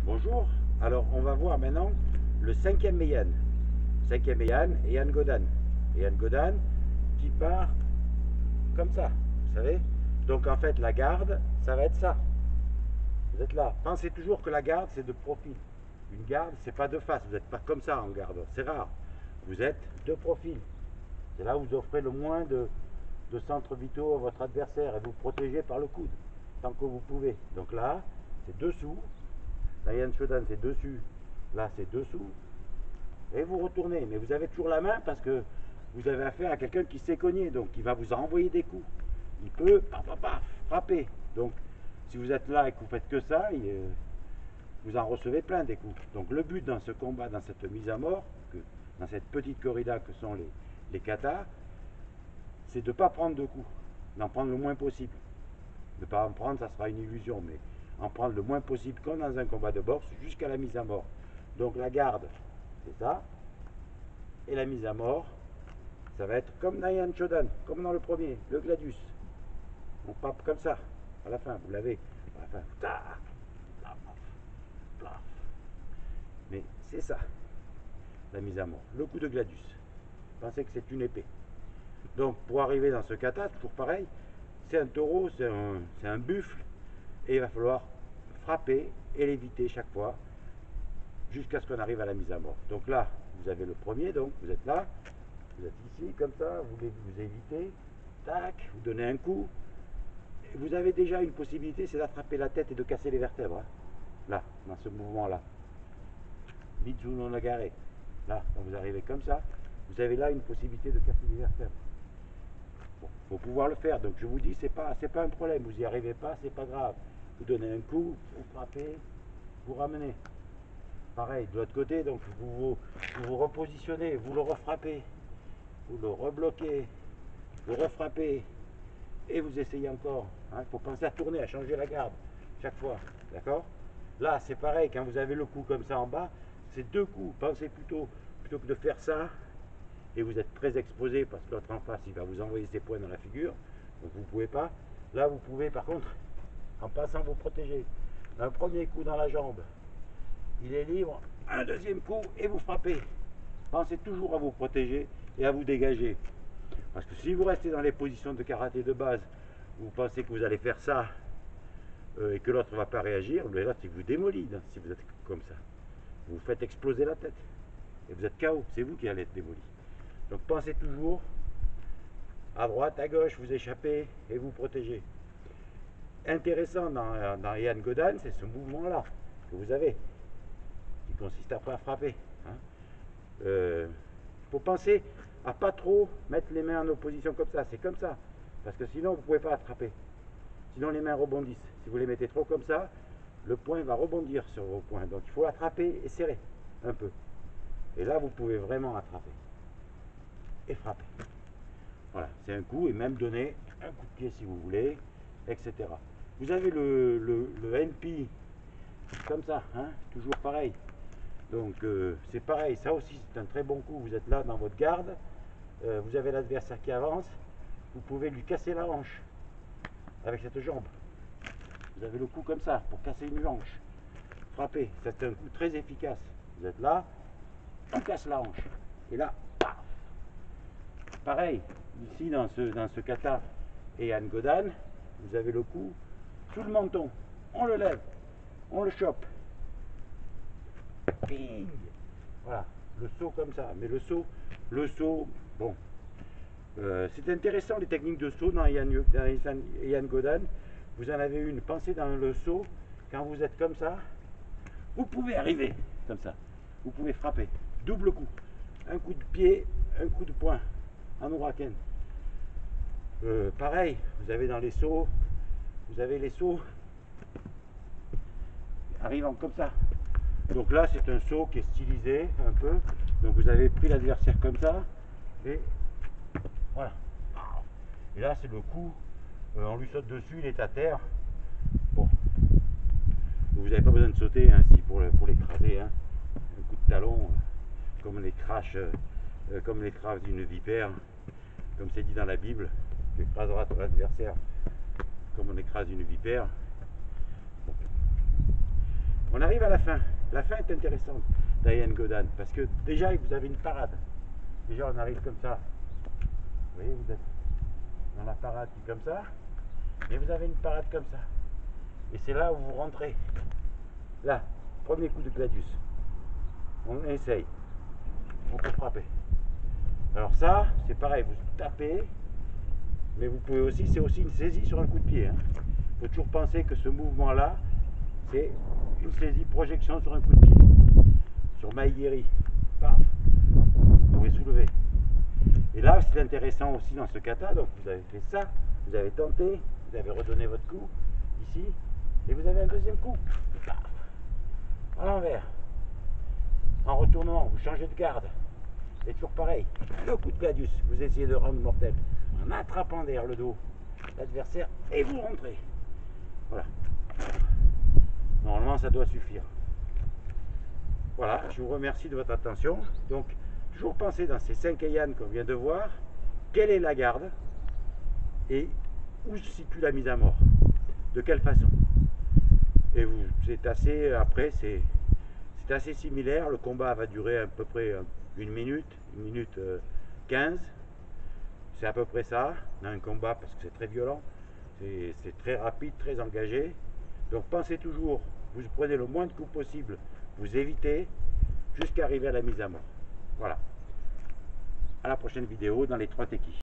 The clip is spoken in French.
Bonjour, alors on va voir maintenant le cinquième Meian. Cinquième Meian, Eian Godan. Eian Godan qui part comme ça, vous savez. Donc en fait la garde, ça va être ça. Vous êtes là. Pensez toujours que la garde c'est de profil. Une garde c'est pas de face, vous n'êtes pas comme ça en garde, c'est rare. Vous êtes de profil. C'est là où vous offrez le moins de centres vitaux à votre adversaire et vous protégez par le coude, tant que vous pouvez. Donc là, c'est dessous. La Eian Shodan c'est dessus, là c'est dessous, et vous retournez. Mais vous avez toujours la main parce que vous avez affaire à quelqu'un qui sait cogner, donc il va vous renvoyer des coups. Il peut frapper. Donc si vous êtes là et que vous faites que ça, vous en recevez plein des coups. Donc le but dans ce combat, dans cette mise à mort, dans cette petite corrida que sont les katas, c'est de ne pas prendre de coups, d'en prendre le moins possible. Ne pas en prendre, ça sera une illusion, mais en prendre le moins possible comme dans un combat de boxe jusqu'à la mise à mort. Donc la garde, c'est ça. Et la mise à mort, ça va être comme dans Eian Shodan, comme dans le premier, le gladius. On pape comme ça, à la fin, vous l'avez. À la fin, tac, plaf, plaf. Mais c'est ça, la mise à mort. Le coup de gladius. Pensez que c'est une épée. Donc pour arriver dans ce kata, toujours pareil, c'est un taureau, c'est un buffle, et il va falloir frapper et l'éviter chaque fois jusqu'à ce qu'on arrive à la mise à mort. Donc là, vous avez le premier, donc vous êtes là, vous êtes ici, comme ça, vous évitez, tac, vous donnez un coup, et vous avez déjà une possibilité, c'est d'attraper la tête et de casser les vertèbres. Là, dans ce mouvement-là. Bitsu no nagare. Là, quand vous arrivez comme ça, vous avez là une possibilité de casser les vertèbres. Bon, faut pouvoir le faire, donc je vous dis, c'est pas un problème, vous n'y arrivez pas, c'est pas grave. Vous donnez un coup, vous frappez, vous ramenez. Pareil, de l'autre côté, donc vous repositionnez, vous le refrappez, vous le rebloquez, vous refrappez, et vous essayez encore. Il faut penser à tourner, à changer la garde, chaque fois, d'accord? Là, c'est pareil, quand vous avez le coup comme ça en bas, c'est deux coups. Pensez plutôt que de faire ça, et vous êtes très exposé, parce que l'autre en face, il va vous envoyer ses poings dans la figure, donc vous ne pouvez pas. Là, vous pouvez, par contre, en passant, vous protéger. Un premier coup dans la jambe, il est libre, un deuxième coup et vous frappez. Pensez toujours à vous protéger et à vous dégager. Parce que si vous restez dans les positions de karaté de base, vous pensez que vous allez faire ça et que l'autre ne va pas réagir, l'autre il vous démolit si vous êtes comme ça. Vous vous faites exploser la tête et vous êtes KO, c'est vous qui allez être démoli. Donc pensez toujours à droite, à gauche, vous échappez et vous protégez. Intéressant dans Eian Godan, c'est ce mouvement-là que vous avez, qui consiste à pas frapper. Faut penser à pas trop mettre les mains en opposition comme ça, c'est comme ça, parce que sinon vous ne pouvez pas attraper. Sinon les mains rebondissent. Si vous les mettez trop comme ça, le poing va rebondir sur vos poings. Donc il faut attraper et serrer un peu. Et là vous pouvez vraiment attraper et frapper. Voilà, c'est un coup, et même donner un coup de pied si vous voulez, etc. Vous avez le NP comme ça, toujours pareil. Donc c'est pareil, ça aussi c'est un très bon coup. Vous êtes là dans votre garde, vous avez l'adversaire qui avance, vous pouvez lui casser la hanche avec cette jambe. Vous avez le coup comme ça pour casser une hanche. Frapper, c'est un coup très efficace. Vous êtes là, on casse la hanche. Et là, paf. Pareil, ici dans ce kata Eian Godan, vous avez le coup sous le menton. On le lève, on le chope. Ping. Voilà, le saut comme ça. Mais le saut, bon, c'est intéressant les techniques de saut dans Eian Godan. Vous en avez une, pensez dans le saut, quand vous êtes comme ça, vous pouvez arriver comme ça. Vous pouvez frapper, double coup. Un coup de pied, un coup de poing, en huracan. Pareil, vous avez dans les sauts, vous avez les sauts arrivant comme ça. Donc là, c'est un saut qui est stylisé un peu. Donc vous avez pris l'adversaire comme ça, et voilà. Et là, c'est le coup, on lui saute dessus, il est à terre. Bon, vous n'avez pas besoin de sauter pour l'écraser. Un coup de talon, comme les crash d'une vipère, comme c'est dit dans la Bible, tu écraseras ton adversaire comme on écrase une vipère. Bon. Voilà. On arrive à la fin. La fin est intéressante d'Ian Godan parce que déjà vous avez une parade. Déjà on arrive comme ça. Vous voyez, vous êtes dans la parade qui est comme ça. Et vous avez une parade comme ça. Et c'est là où vous rentrez. Là, premier coup de gladius. On essaye. On peut frapper. Alors ça, c'est pareil, vous tapez, mais vous pouvez aussi, c'est aussi une saisie sur un coup de pied. Il faut toujours penser que ce mouvement-là, c'est une saisie projection sur un coup de pied. Sur Maïgiri, paf, vous pouvez soulever. Et là, c'est intéressant aussi dans ce kata, donc vous avez fait ça, vous avez tenté, vous avez redonné votre coup, ici, et vous avez un deuxième coup, paf, à l'envers. En retournement, vous changez de garde. Et toujours pareil, le coup de gladius, vous essayez de rendre mortel en attrapant derrière le dos l'adversaire et vous rentrez. Voilà. Normalement, ça doit suffire. Voilà, je vous remercie de votre attention. Donc, toujours penser dans ces 5 Heian qu'on vient de voir, quelle est la garde et où se situe la mise à mort. De quelle façon. Et c'est assez, après, c'est assez similaire. Le combat va durer à peu près 1 minute, 1 minute 15. C'est à peu près ça, dans un combat, parce que c'est très violent. C'est très rapide, très engagé. Donc pensez toujours, vous prenez le moins de coups possible, vous évitez, jusqu'à arriver à la mise à mort. Voilà. À la prochaine vidéo dans les 3 tekis.